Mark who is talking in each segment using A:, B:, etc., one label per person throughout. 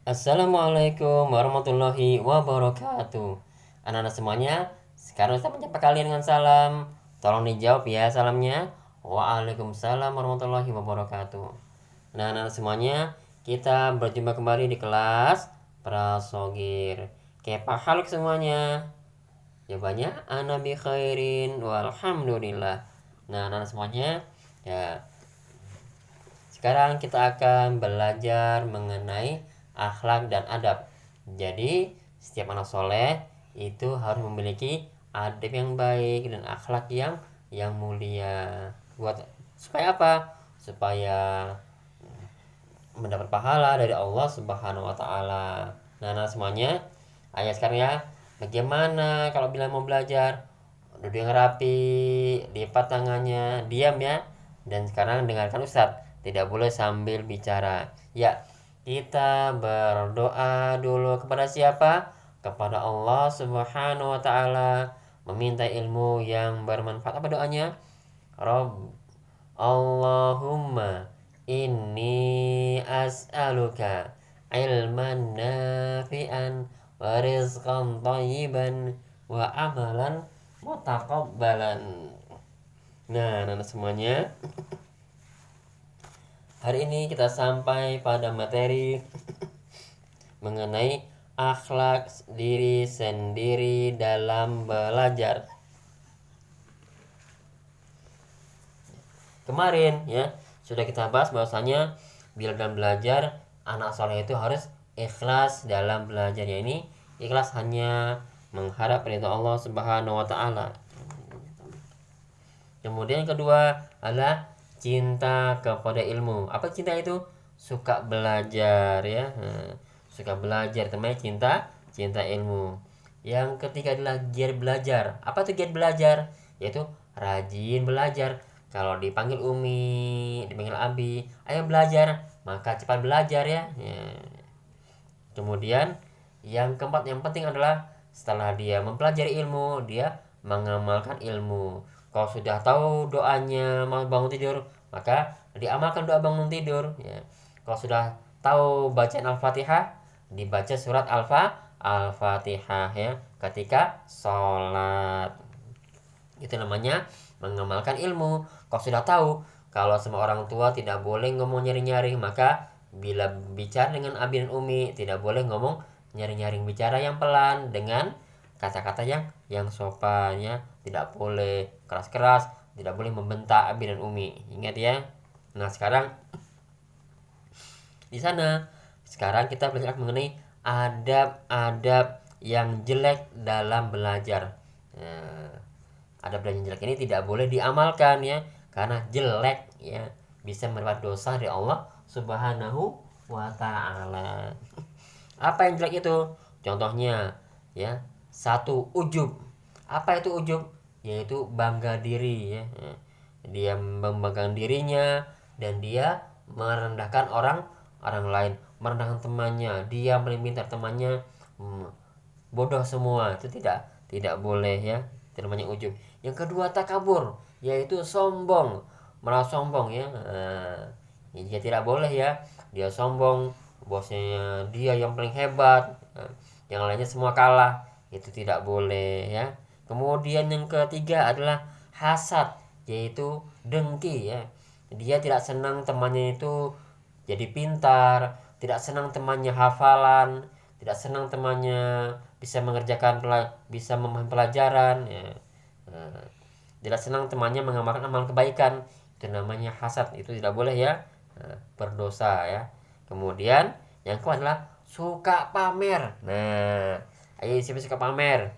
A: Assalamualaikum warahmatullahi wabarakatuh. Anak-anak semuanya, sekarang saya menyapa kalian dengan salam. Tolong dijawab ya salamnya. Waalaikumsalam warahmatullahi wabarakatuh. Nah, anak-anak semuanya, kita berjumpa kembali di kelas Prasogir. Kepa halik semuanya. Jawabannya ana bi khairin walhamdulillah. Nah, anak-anak semuanya, ya sekarang kita akan belajar mengenai akhlak dan adab. Jadi, setiap anak soleh itu harus memiliki adab yang baik dan akhlak yang mulia. Buat supaya apa? Supaya mendapat pahala dari Allah Subhanahu wa taala. Nah, semuanya, ayo sekarang ya. Bagaimana kalau bilang mau belajar? Duduk yang rapi, lipat tangannya, diam ya. Dan sekarang dengarkan Ustadz, tidak boleh sambil bicara. Ya, kita berdoa dulu kepada siapa? Kepada Allah Subhanahu wa taala, meminta ilmu yang bermanfaat. Apa doanya? Rob Allahumma inni as'aluka ilman nafi'an wa rizqan thayyiban wa amalan mutaqabbalan. Nah, anak semuanya, hari ini kita sampai pada materi mengenai akhlak diri sendiri dalam belajar. Kemarin ya sudah kita bahas bahwasanya bila dalam belajar anak soleh itu harus ikhlas dalam belajarnya. Ini ikhlas hanya mengharap ridha Allah Subhanahu wa taala. Kemudian yang kedua adalah cinta kepada ilmu. Apa cinta itu? Suka belajar ya. Suka belajar namanya cinta ilmu. Yang ketiga adalah giat belajar. Apa itu giat belajar? Yaitu rajin belajar. Kalau dipanggil Umi, dipanggil Abi, ayo belajar, maka cepat belajar ya. Kemudian yang keempat yang penting adalah setelah dia mempelajari ilmu, dia mengamalkan ilmu. Kalau sudah tahu doanya mau bangun tidur, maka diamalkan doa bangun tidur ya. Kalau sudah tahu bacaan Al-Fatihah, dibaca surat Al-Fatihah ya ketika sholat. Itu namanya mengamalkan ilmu. Kalau sudah tahu kalau semua orang tua tidak boleh ngomong nyari-nyari, maka bila bicara dengan abi dan umi tidak boleh ngomong nyari-nyaring, bicara yang pelan dengan kata-kata yang sopan ya. Tidak boleh keras-keras, tidak boleh membentak abi dan umi. Ingat ya. Nah, sekarang di sana sekarang kita belajar mengenai adab-adab yang jelek dalam belajar. Nah, adab yang jelek ini tidak boleh diamalkan ya, karena jelek ya, bisa mendapat dosa dari Allah Subhanahu wa taala. Apa yang jelek itu? Contohnya ya, satu, ujub. Apa itu ujub? Yaitu bangga diri ya. Dia membanggakan dirinya dan dia merendahkan orang lain, merendahkan temannya, dia paling pintar, temannya bodoh semua. Itu tidak boleh ya. Itu namanya ujub. Yang kedua takabur, yaitu sombong, merasa sombong ya. Dia tidak boleh ya, dia sombong, bosnya dia yang paling hebat, yang lainnya semua kalah. Itu tidak boleh ya. Kemudian yang ketiga adalah hasad, yaitu dengki ya. Dia tidak senang temannya itu jadi pintar, tidak senang temannya hafalan, tidak senang temannya bisa mengerjakan bisa memahami pelajaran ya. Tidak senang temannya mengamalkan amal kebaikan, itu namanya hasad. Itu tidak boleh ya, berdosa ya. Kemudian yang kedua adalah suka pamer. Nah, ayo siapa suka pamer?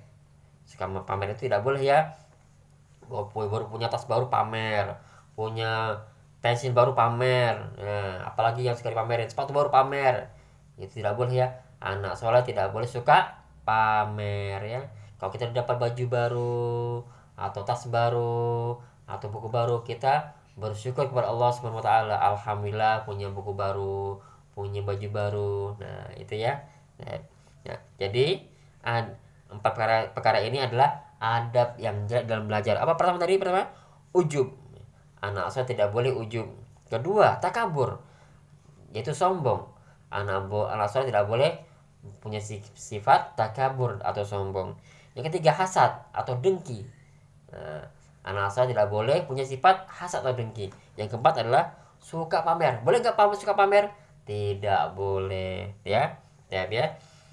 A: Suka pamer itu tidak boleh ya. Baru punya tas baru pamer, punya pensil baru pamer. Nah, apalagi yang sekali pamerin sepatu baru pamer, itu tidak boleh ya. Anak soleh tidak boleh suka pamer ya. Kalau kita dapat baju baru atau tas baru atau buku baru, kita bersyukur kepada Allah Subhanahu wa taala. Alhamdulillah punya buku baru, punya baju baru. Nah, itu ya. Nah, ya. Jadi empat perkara ini adalah adab yang jelek dalam belajar. Apa pertama tadi? Pertama, ujub. Anak saya tidak boleh ujub. Kedua, takabur, yaitu sombong. Anak soleh tidak boleh punya sifat takabur atau sombong. Yang ketiga hasad atau dengki. Nah, anak soleh tidak boleh punya sifat hasad atau dengki. Yang keempat adalah suka pamer. Boleh nggak suka pamer? Tidak boleh, ya. Ya.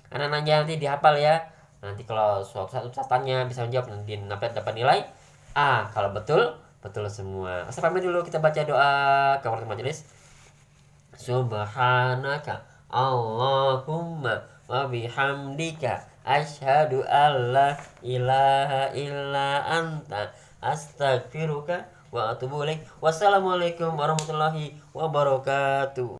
A: Anak-anaknya nanti dihafal ya. Nanti kalau suatu saat ustaz tanya bisa menjawab, nanti dapat nilai A. Kalau betul, betul semua. Ustaz pamit dulu, kita baca doa kafaratul majelis. Subhanaka Allahumma wa bihamdika asyhadu alla ilaha illa anta astaghfiruka wa atubu ilaik. Wassalamualaikum warahmatullahi wabarakatuh.